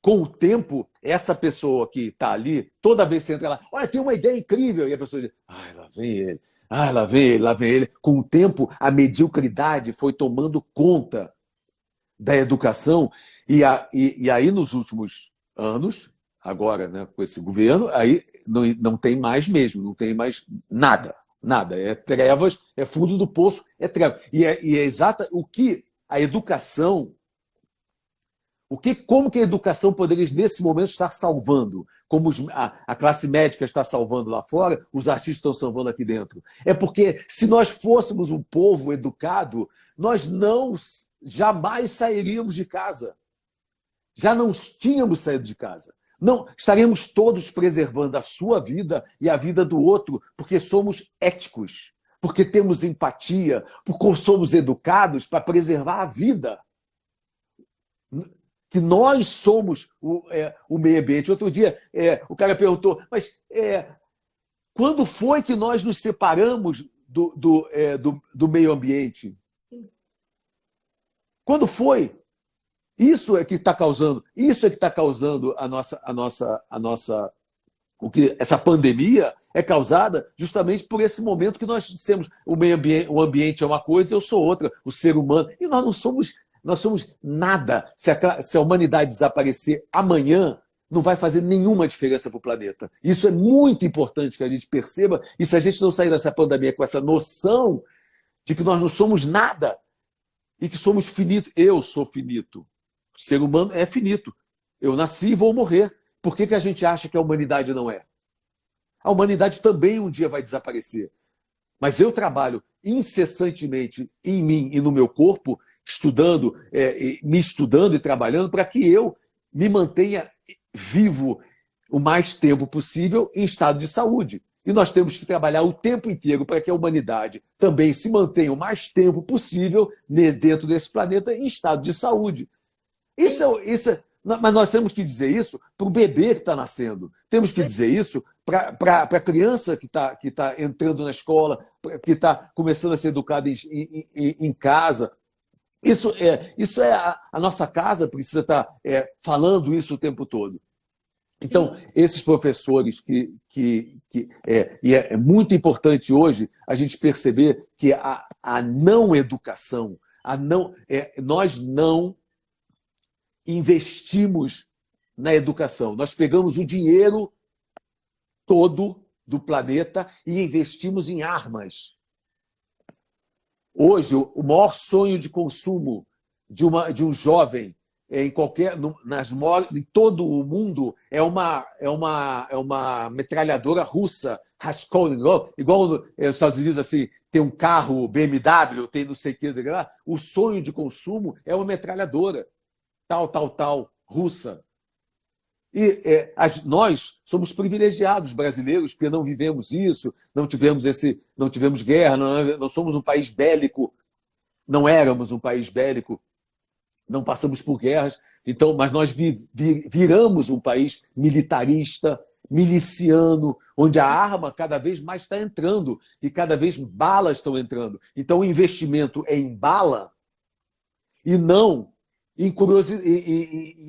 Speaker 2: com o tempo, essa pessoa que está ali, toda vez que você entra lá, olha, tem uma ideia incrível, e a pessoa diz, ai, lá vem ele, ai, lá vem ele, lá vem ele. Com o tempo, a mediocridade foi tomando conta da educação, e aí, nos últimos anos, agora, né, com esse governo, aí não tem mais mesmo, não tem mais nada. Nada, é trevas, é fundo do poço, é trevas. E é exata o que a educação, como que a educação poderia, nesse momento, estar salvando? Como a classe médica está salvando lá fora, os artistas estão salvando aqui dentro. É porque, se nós fôssemos um povo educado, nós jamais sairíamos de casa. Já não tínhamos saído de casa. Não, estaremos todos preservando a sua vida e a vida do outro, porque somos éticos, porque temos empatia, porque somos educados para preservar a vida. Que nós somos o meio ambiente. Outro dia, o cara perguntou, mas quando foi que nós nos separamos do meio ambiente? Quando foi? Isso é que está causando essa pandemia é causada justamente por esse momento que nós dissemos o ambiente é uma coisa, eu sou outra, o ser humano, e nós somos nada. Se a humanidade desaparecer amanhã, não vai fazer nenhuma diferença para o planeta. Isso é muito importante que a gente perceba, e se a gente não sair dessa pandemia com essa noção de que nós não somos nada e que somos finitos, eu sou finito. O ser humano é finito. Eu nasci e vou morrer. Por que a gente acha que a humanidade não é? A humanidade também um dia vai desaparecer. Mas eu trabalho incessantemente em mim e no meu corpo, me estudando e trabalhando para que eu me mantenha vivo o mais tempo possível em estado de saúde. E nós temos que trabalhar o tempo inteiro para que a humanidade também se mantenha o mais tempo possível dentro desse planeta em estado de saúde. Mas nós temos que dizer isso para o bebê que está nascendo. Temos que dizer isso para a criança que tá entrando na escola, que está começando a ser educada em casa. A nossa casa precisa estar falando isso o tempo todo. Então, esses professores e é muito importante hoje a gente perceber que a não educação, nós não investimos na educação. Nós pegamos o dinheiro todo do planeta e investimos em armas. Hoje, o maior sonho de consumo de um jovem em qualquer, em todo o mundo é uma metralhadora russa, Raskolnikov, igual nos Estados Unidos, assim, tem um carro BMW, tem não sei o que lá. O sonho de consumo é uma metralhadora, tal, russa. E nós somos privilegiados brasileiros porque não vivemos isso, não tivemos guerra, não somos um país bélico, não éramos um país bélico, não passamos por guerras, então, mas nós viramos um país militarista, miliciano, onde a arma cada vez mais está entrando e cada vez balas estão entrando. Então, o investimento é em bala e não em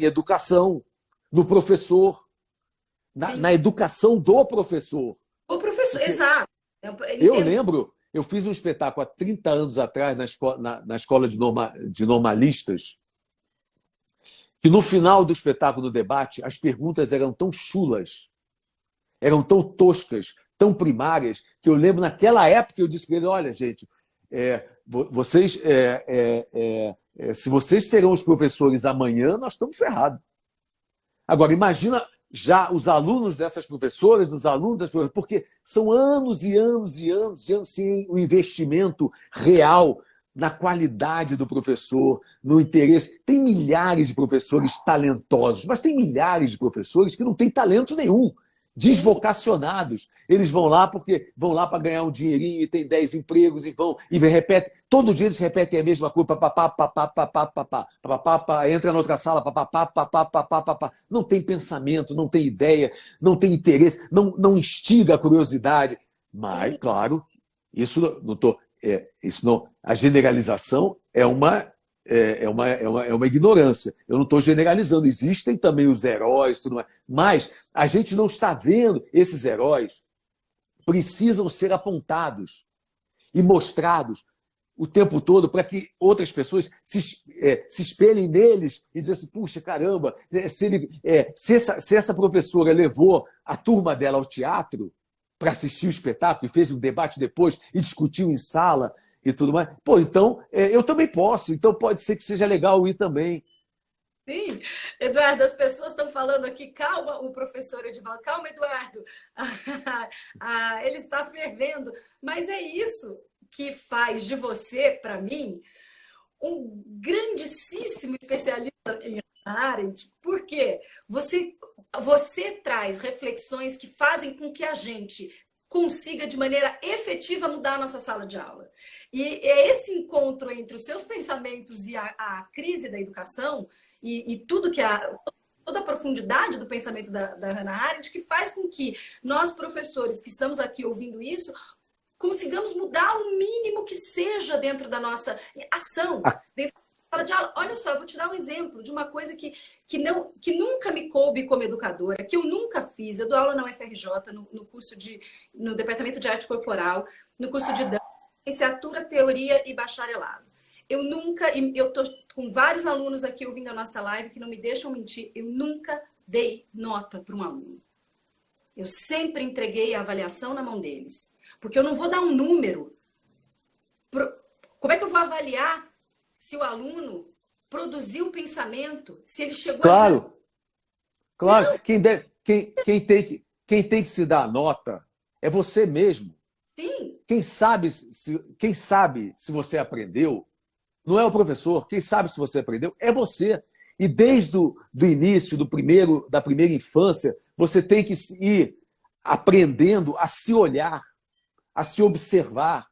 Speaker 2: educação, no professor, na educação do professor.
Speaker 1: O professor, exato.
Speaker 2: Eu lembro, eu fiz um espetáculo há 30 anos atrás na escola de normalistas, que no final do espetáculo, do debate, as perguntas eram tão chulas, eram tão toscas, tão primárias, que eu lembro naquela época eu disse para ele, olha, gente, se vocês serão os professores amanhã, nós estamos ferrados. Agora, imagina já os alunos dessas professoras, os alunos das professoras, porque são anos e anos e anos sem um investimento real na qualidade do professor, no interesse. Tem milhares de professores talentosos, mas tem milhares de professores que não têm talento nenhum, desvocacionados. Eles vão lá para ganhar um dinheirinho e tem 10 empregos e repetem. Todo dia eles repetem a mesma coisa, entra na outra sala, não tem pensamento, não tem ideia, não tem interesse, não instiga a curiosidade. Mas, claro, a generalização é uma ignorância. Eu não estou generalizando. Existem também os heróis, tudo mais, mas a gente não está vendo esses heróis. Precisam ser apontados e mostrados o tempo todo para que outras pessoas se espelhem neles e dizem assim, puxa, caramba, se essa professora levou a turma dela ao teatro para assistir o espetáculo e fez um debate depois e discutiu em sala e tudo mais, pô, então eu também posso, então pode ser que seja legal ir também.
Speaker 1: Sim, Eduardo, as pessoas estão falando aqui, calma, o professor Edivaldo, calma, Eduardo, ele está fervendo, mas é isso que faz de você, para mim, um grandíssimo especialista em Hannah Arendt, porque você traz reflexões que fazem com que a gente consiga, de maneira efetiva, mudar a nossa sala de aula. E é esse encontro entre os seus pensamentos e a crise da educação e tudo que toda a profundidade do pensamento da Hannah Arendt que faz com que nós, professores que estamos aqui ouvindo isso, consigamos mudar o mínimo que seja dentro da nossa ação, dentro da sala de aula. Olha só, eu vou te dar um exemplo de uma coisa que nunca me coube como educadora, que eu nunca fiz. Eu dou aula na UFRJ, no Departamento de Arte Corporal, no curso de dança, licenciatura, teoria e bacharelado. Eu estou com vários alunos aqui ouvindo a nossa live que não me deixam mentir, eu nunca dei nota para um aluno. Eu sempre entreguei a avaliação na mão deles. Porque eu não vou dar um número. Como é que eu vou avaliar se o aluno produziu um pensamento, se ele chegou
Speaker 2: Claro. Claro. Quem tem que se dar a nota é você mesmo.
Speaker 1: Sim.
Speaker 2: Quem sabe se você aprendeu não é o professor. Quem sabe se você aprendeu é você. E desde o início, da primeira infância, você tem que ir aprendendo a se olhar, a se observar,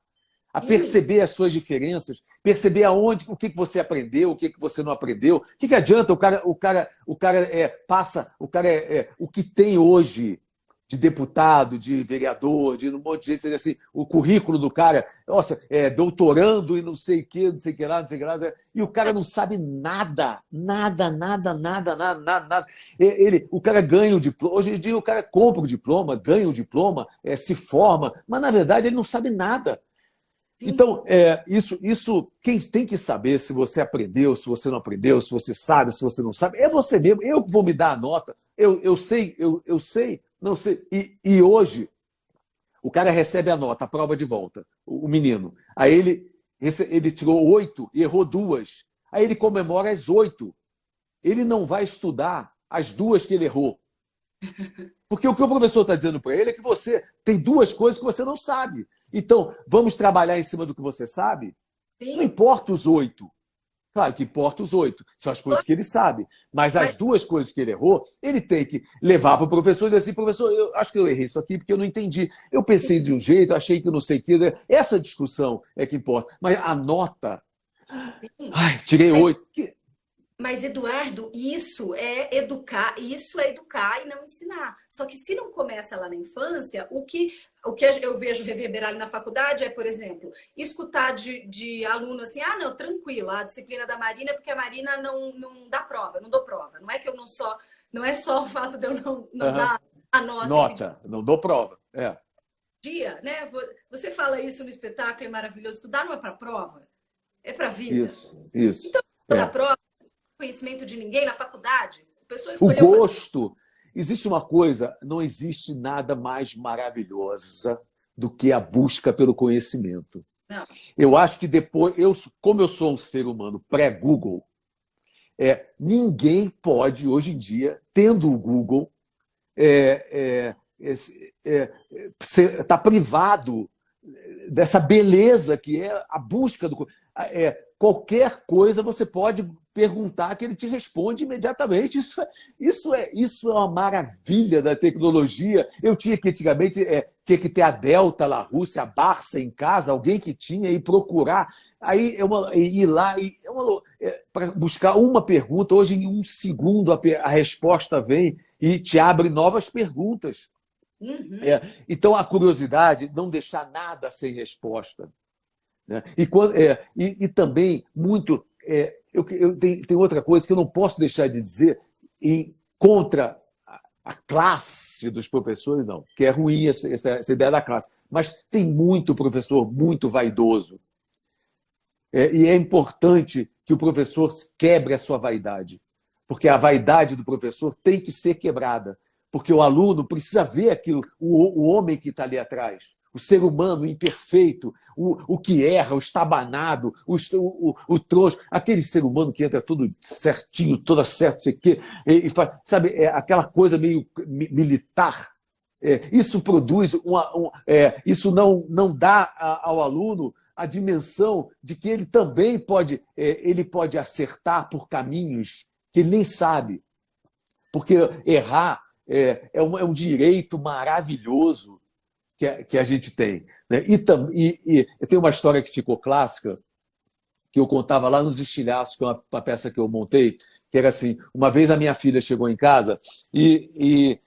Speaker 2: a perceber as suas diferenças, perceber o que você aprendeu, o que você não aprendeu. O que adianta o cara o que tem hoje de deputado, de vereador, de um monte de gente, assim, o currículo do cara, nossa, doutorando e não sei o que lá, e o cara não sabe nada. O cara ganha o diploma. Hoje em dia o cara compra o diploma, ganha o diploma, se forma, mas na verdade ele não sabe nada. Sim. Então, isso quem tem que saber se você aprendeu, se você não aprendeu, se você sabe, se você não sabe, é você mesmo. Eu vou me dar a nota. Eu sei, não sei. E hoje, o cara recebe a nota, a prova de volta, o menino. Aí ele tirou 8 e errou 2. Aí ele comemora as 8. ele não vai estudar as duas que ele errou. Porque o que o professor está dizendo para ele é que você tem duas coisas que você não sabe. Então, vamos trabalhar em cima do que você sabe? Não
Speaker 1: Sim.
Speaker 2: importa os 8. Claro que importa os 8. São as coisas que ele sabe. Mas as
Speaker 1: Mas,
Speaker 2: duas coisas que ele errou, ele tem que levar para o professor e dizer assim, professor, eu acho que eu errei isso aqui porque eu não entendi. Eu pensei de um jeito, achei que eu não sei o que. Essa discussão é que importa. Mas a nota...
Speaker 1: sim.
Speaker 2: Ai, tirei
Speaker 1: Mas
Speaker 2: 8.
Speaker 1: Mas, Eduardo, isso é educar e não ensinar. Só que se não começa lá na infância, o que eu vejo reverberar ali na faculdade é, por exemplo, escutar de aluno assim, ah, não, tranquilo, a disciplina da Marina é porque a Marina não dá prova, não dou prova. Não é que eu não é só o fato de eu não
Speaker 2: Uhum.
Speaker 1: dar a nota e pedir
Speaker 2: Nota, não dou prova. É.
Speaker 1: dia, né? Você fala isso no espetáculo, é maravilhoso. Estudar não é para prova, é para a vida.
Speaker 2: Isso, isso.
Speaker 1: Da
Speaker 2: É.
Speaker 1: prova, conhecimento de ninguém na faculdade. A pessoa
Speaker 2: O
Speaker 1: escolheu fazer.
Speaker 2: gosto. Existe uma coisa, não existe nada mais maravilhosa do que a busca pelo conhecimento.
Speaker 1: Não.
Speaker 2: Eu acho que depois, como eu sou um ser humano pré-Google, ninguém pode, hoje em dia, tendo o Google, está privado dessa beleza que é a busca do. Qualquer coisa você pode perguntar que ele te responde imediatamente. Isso é uma maravilha da tecnologia. Eu tinha que, antigamente, tinha que ter a Delta lá, Rússia, a Barça em casa, alguém que tinha, e procurar. Aí ir lá para buscar uma pergunta. Hoje, em um segundo, a resposta vem e te abre novas perguntas.
Speaker 1: Uhum.
Speaker 2: Então, a curiosidade, não deixar nada sem resposta. Né? E também, muito. Tem outra coisa que eu não posso deixar de dizer contra a classe dos professores, não, que é ruim essa ideia da classe. Mas tem muito professor muito vaidoso. E é importante que o professor quebre a sua vaidade, porque a vaidade do professor tem que ser quebrada, porque o aluno precisa ver aquilo, o homem que está ali atrás, o ser humano imperfeito, o que erra, o estabanado, o trouxa, aquele ser humano que entra tudo certinho, toda certo, sei quê, e faz, sabe, aquela coisa meio militar. Isso produz isso não dá ao aluno a dimensão de que ele também pode acertar por caminhos que ele nem sabe. Porque errar é um direito maravilhoso que a gente tem. Né? E tem uma história que ficou clássica, que eu contava lá nos Estilhaços, que é uma peça que eu montei, que era assim, uma vez a minha filha chegou em casa e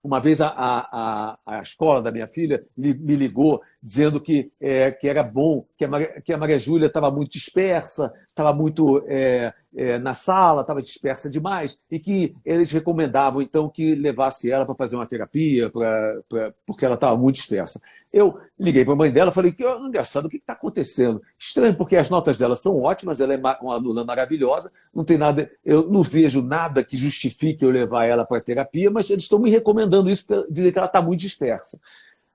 Speaker 2: uma vez a escola da minha filha me ligou dizendo que era bom, que a Maria Júlia estava muito dispersa, estava muito na sala, estava dispersa demais, e que eles recomendavam, então, que levasse ela para fazer uma terapia, porque ela estava muito dispersa. Eu liguei para a mãe dela e falei, que engraçado, o que está acontecendo? Estranho, porque as notas dela são ótimas, ela é uma aluna maravilhosa, não tem nada, eu não vejo nada que justifique eu levar ela para a terapia, mas eles estão me recomendando isso para dizer que ela está muito dispersa.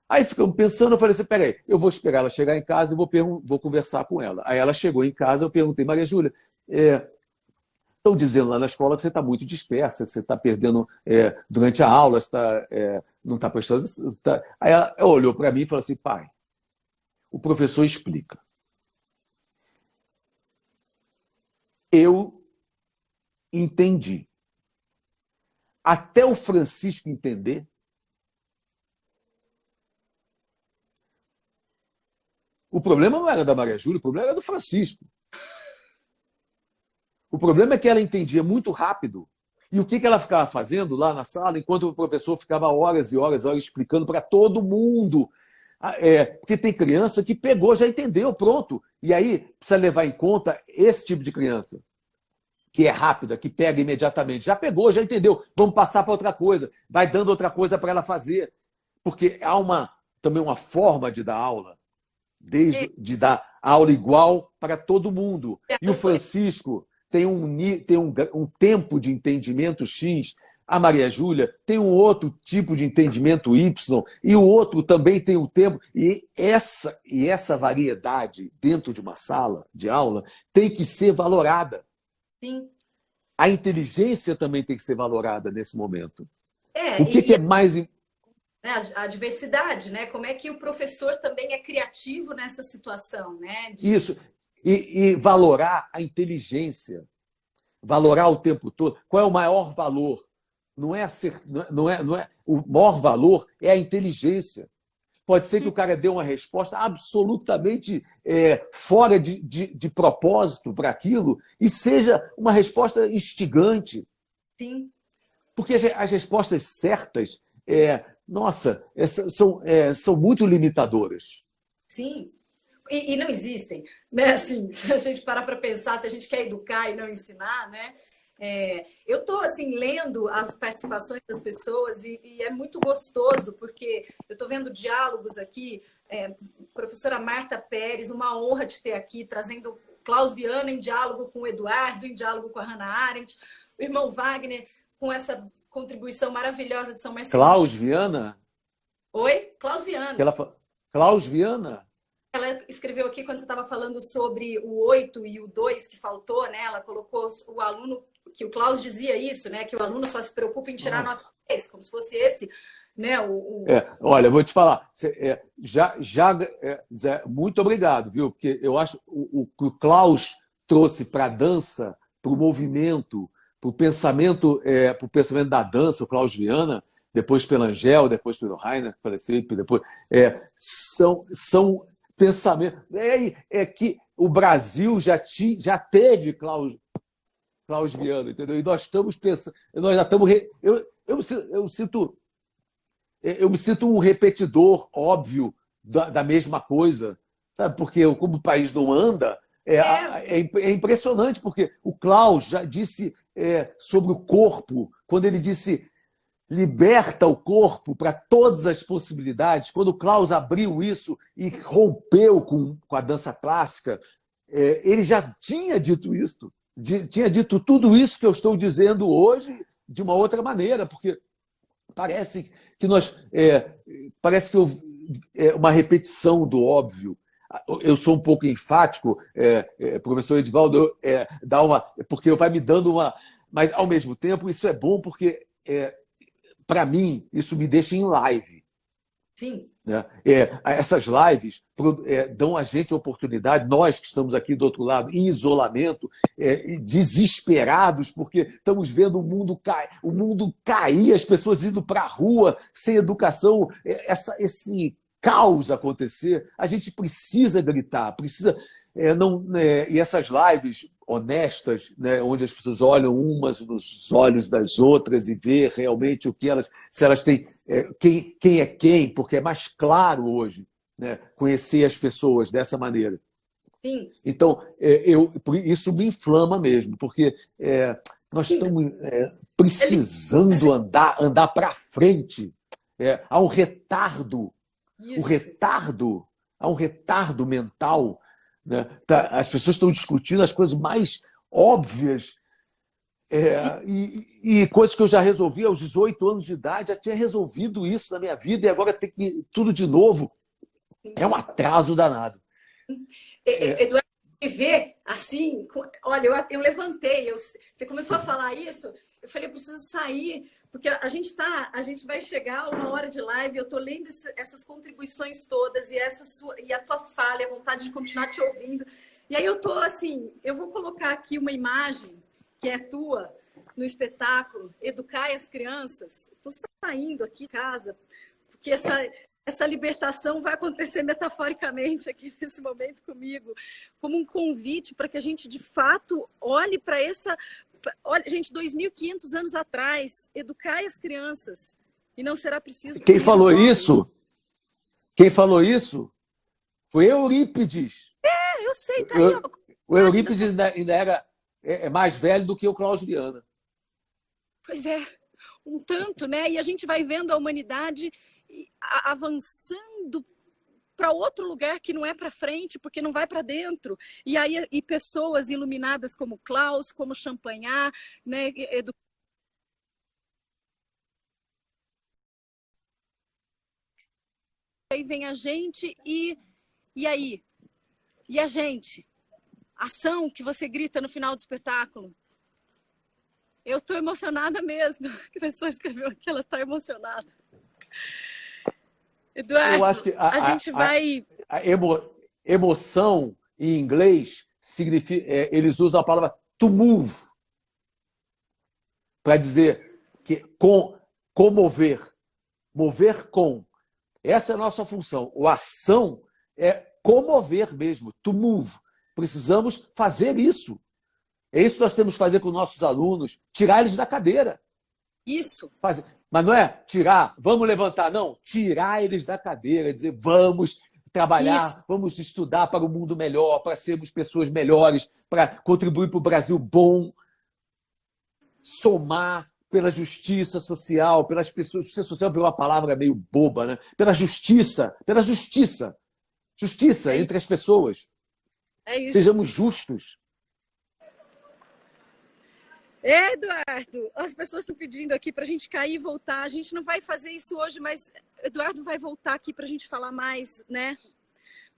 Speaker 2: Aí ficamos pensando, eu falei assim, peraí, eu vou esperar ela chegar em casa e vou conversar com ela. Aí ela chegou em casa, eu perguntei, Maria Júlia, estão dizendo lá na escola que você está muito dispersa, que você está perdendo durante a aula, você não está prestando. Aí ela olhou para mim e falou assim, pai, o professor explica. Eu entendi. Até o Francisco entender, o problema não era da Maria Júlia, o problema era do Francisco. O problema é que ela entendia muito rápido. E o que ela ficava fazendo lá na sala, enquanto o professor ficava horas e horas explicando para todo mundo. Porque tem criança que pegou, já entendeu, pronto. E aí precisa levar em conta esse tipo de criança, que é rápida, que pega imediatamente. Já pegou, já entendeu. Vamos passar para outra coisa. Vai dando outra coisa para ela fazer. Porque há também uma forma de dar aula, de dar aula igual para todo mundo. E o Francisco tem um tempo de entendimento X, a Maria Júlia tem um outro tipo de entendimento Y, e o outro também tem um tempo. E essa variedade dentro de uma sala de aula tem que ser valorada.
Speaker 1: Sim.
Speaker 2: a inteligência também tem que ser valorada nesse momento.
Speaker 1: É,
Speaker 2: O que é mais...
Speaker 1: né, a diversidade, né? Como é que o professor também é criativo nessa situação, né?
Speaker 2: Isso. E valorar a inteligência. Valorar o tempo todo. Qual é o maior valor? O maior valor é a inteligência. Pode ser que o cara dê uma resposta absolutamente fora de propósito para aquilo e seja uma resposta instigante.
Speaker 1: Sim.
Speaker 2: Porque as respostas certas, são muito limitadoras.
Speaker 1: Sim. E não existem, né? Assim, se a gente parar para pensar, se a gente quer educar e não ensinar, né? Eu estou assim lendo as participações das pessoas e é muito gostoso porque eu estou vendo diálogos aqui. Professora Marta Pérez, uma honra de ter aqui, trazendo Klaus Viana em diálogo com o Eduardo, em diálogo com a Hannah Arendt, o irmão Wagner com essa contribuição maravilhosa de São Marcelino.
Speaker 2: Klaus Viana?
Speaker 1: Oi? Klaus Viana.
Speaker 2: Klaus Viana?
Speaker 1: Ela escreveu aqui quando você estava falando sobre o 8 e o 2 que faltou, né? Ela colocou o aluno, que o Klaus dizia isso, né? Que o aluno só se preocupa em tirar nota 10, como se fosse esse, né?
Speaker 2: Olha, eu vou te falar. Zé, muito obrigado, viu? Porque eu acho que o Klaus trouxe para a dança, para o movimento, para o pensamento da dança, o Klaus Viana, depois pelo Angel, depois pelo Rainer, que faleceu, depois, são pensamentos. Que o Brasil já teve Klaus Viana, entendeu? E nós estamos pensando, nós já estamos. Eu me sinto um repetidor óbvio da mesma coisa, sabe? Porque como o país não anda, é impressionante, porque o Klaus já disse sobre o corpo, quando ele disse liberta o corpo para todas as possibilidades, quando o Klaus abriu isso e rompeu com a dança clássica, ele já tinha dito isso, tinha dito tudo isso que eu estou dizendo hoje de uma outra maneira, porque parece que uma repetição do óbvio. Eu sou um pouco enfático, professor Edivaldo, porque vai me dando uma... Mas, ao mesmo tempo, isso é bom porque, para mim, isso me deixa em live.
Speaker 1: Sim.
Speaker 2: Né? Essas lives dão a gente a oportunidade, nós que estamos aqui do outro lado, em isolamento, desesperados, porque estamos vendo o mundo cair, as pessoas indo para a rua sem educação, esse caos acontecer. A gente precisa gritar, precisa. E essas lives honestas, né, onde as pessoas olham umas nos olhos das outras e vê realmente o que se elas têm, quem é quem, porque é mais claro hoje, né, conhecer as pessoas dessa maneira.
Speaker 1: Sim.
Speaker 2: Então, isso me inflama mesmo, porque nós estamos precisando andar para frente. Há um retardo, há um retardo mental. Né? As pessoas estão discutindo as coisas mais óbvias e coisas que eu já resolvi aos 18 anos de idade, já tinha resolvido isso na minha vida e agora tem que tudo de novo. É um atraso danado.
Speaker 1: Eduardo, me vê assim, olha, eu levantei, você começou a falar isso, eu falei, eu preciso sair, porque a gente vai chegar a uma hora de live, eu estou lendo essas contribuições todas e a tua falha, a vontade de continuar te ouvindo. E aí eu estou assim, eu vou colocar aqui uma imagem que é tua no espetáculo, Educar as Crianças. Estou saindo aqui de casa, porque essa libertação vai acontecer metaforicamente aqui nesse momento comigo, como um convite para que a gente, de fato, olhe para essa... Olha, gente, 2.500 anos atrás, educar as crianças. E não será preciso...
Speaker 2: Quem falou isso? Quem falou isso? Foi Eurípides.
Speaker 1: Eu sei, tá aí.
Speaker 2: O Eurípides ainda era mais velho do que o Klaus Viana.
Speaker 1: Pois é, um tanto, né? E a gente vai vendo a humanidade avançando para outro lugar que não é para frente, porque não vai para dentro. E aí pessoas iluminadas como Klaus, como Champagnat, né? Aí vem a gente e aí? E a gente? A ação que você grita no final do espetáculo? Eu estou emocionada mesmo. A pessoa escreveu aqui, ela está emocionada.
Speaker 2: Eu acho
Speaker 1: Eduardo,
Speaker 2: que
Speaker 1: a gente vai...
Speaker 2: a emoção em inglês significa, eles usam a palavra to move para dizer que comover, mover com. Essa é a nossa função. A ação é comover mesmo, to move. Precisamos fazer isso. É isso que nós temos que fazer com nossos alunos, tirar eles da cadeira.
Speaker 1: Isso.
Speaker 2: Fazer. Mas não é tirar, vamos levantar, não. Tirar eles da cadeira, dizer vamos trabalhar,
Speaker 1: Isso.
Speaker 2: vamos estudar para um mundo melhor, para sermos pessoas melhores, para contribuir para o Brasil bom, somar pela justiça social, pelas pessoas. Justiça social virou uma palavra meio boba, né? Pela justiça. Justiça entre as pessoas.
Speaker 1: É isso.
Speaker 2: Sejamos justos.
Speaker 1: Eduardo, as pessoas estão pedindo aqui para a gente cair e voltar. A gente não vai fazer isso hoje, mas Eduardo vai voltar aqui para a gente falar mais, né?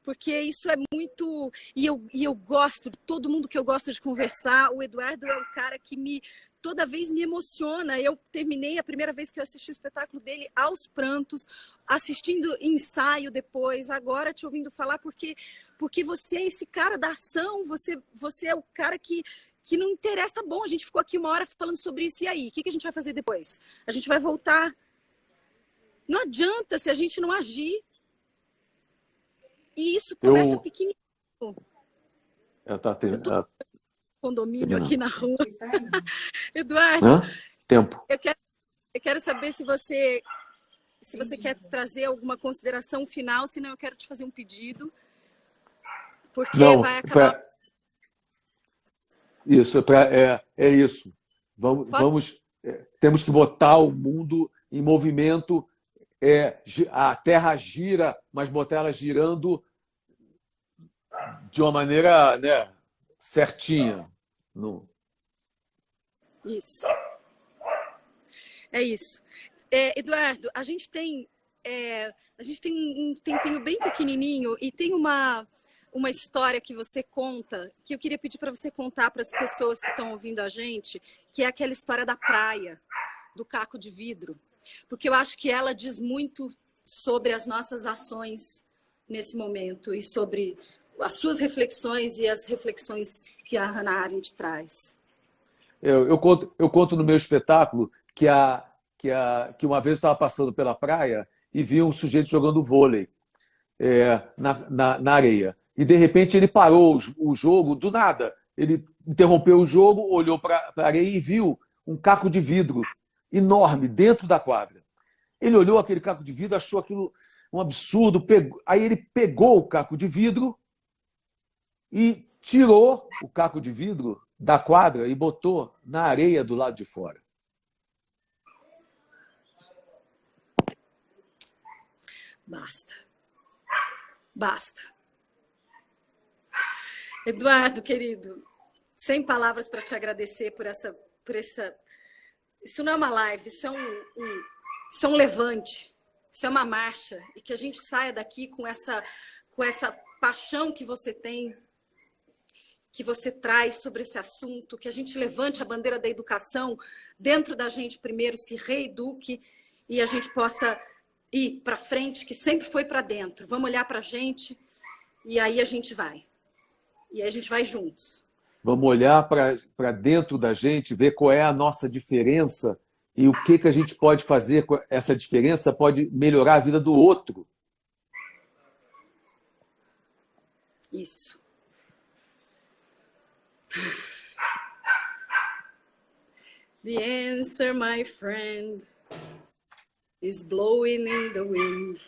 Speaker 1: Porque isso é muito... E eu gosto, de todo mundo que eu gosto de conversar, o Eduardo é o cara que toda vez me emociona. Eu terminei a primeira vez que eu assisti o espetáculo dele aos prantos, assistindo ensaio depois, agora te ouvindo falar, porque você é esse cara da ação, você é o cara que não interessa. Tá bom, a gente ficou aqui uma hora falando sobre isso, e aí? O que a gente vai fazer depois? A gente vai voltar. Não adianta se a gente não agir. E isso começa pequenininho.
Speaker 2: Eu tô
Speaker 1: Condomínio aqui na rua. Eduardo,
Speaker 2: tempo.
Speaker 1: Eu quero saber se você quer trazer alguma consideração final, senão eu quero te fazer um pedido. Porque
Speaker 2: não,
Speaker 1: vai acabar...
Speaker 2: Isso, é isso. Temos que botar o mundo em movimento. A Terra gira, mas botar ela girando de uma maneira, né, certinha.
Speaker 1: Isso. É isso. Eduardo, a gente tem um tempinho bem pequenininho e tem uma história que você conta, que eu queria pedir para você contar para as pessoas que estão ouvindo a gente, que é aquela história da praia, do caco de vidro. Porque eu acho que ela diz muito sobre as nossas ações nesse momento e sobre as suas reflexões e as reflexões que a Hannah Arendt traz.
Speaker 2: Eu conto no meu espetáculo que uma vez eu estava passando pela praia e vi um sujeito jogando vôlei na areia. E, de repente, ele parou o jogo do nada. Ele interrompeu o jogo, olhou para a areia e viu um caco de vidro enorme dentro da quadra. Ele olhou aquele caco de vidro, achou aquilo um absurdo. Aí ele pegou o caco de vidro e tirou o caco de vidro da quadra e botou na areia do lado de fora.
Speaker 1: Basta. Basta. Eduardo, querido, sem palavras para te agradecer por essa... Isso não é uma live, isso é um levante, isso é uma marcha. E que a gente saia daqui com essa paixão que você tem, que você traz sobre esse assunto, que a gente levante a bandeira da educação dentro da gente primeiro, se reeduque e a gente possa ir para frente, que sempre foi para dentro. Vamos olhar para a gente e aí a gente vai. E aí a gente vai juntos.
Speaker 2: Vamos olhar para dentro da gente, ver qual é a nossa diferença e o que a gente pode fazer com essa diferença, pode melhorar a vida do outro.
Speaker 1: Isso. The answer, my friend, is blowing in the wind.